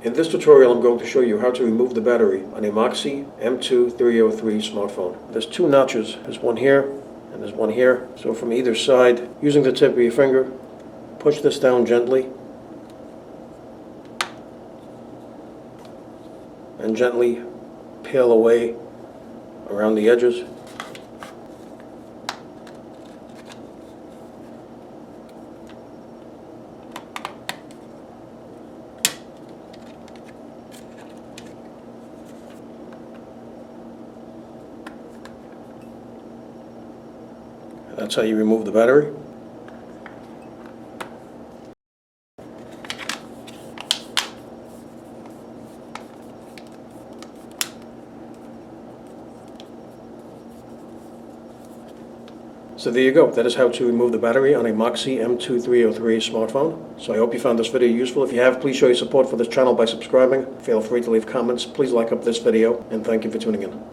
In this tutorial, I'm going to show you how to remove the battery on a Moxee M2303 smartphone. There's two notches. There's one here and there's one here. So from either side, using the tip of your finger, push this down gently and gently peel away around the edges. That's how you remove the battery. So there you go. That is how to remove the battery on a Moxee M2303 smartphone. So I hope you found this video useful. If you have, please show your support for this channel by subscribing. Feel free to leave comments. Please like up this video, and thank you for tuning in.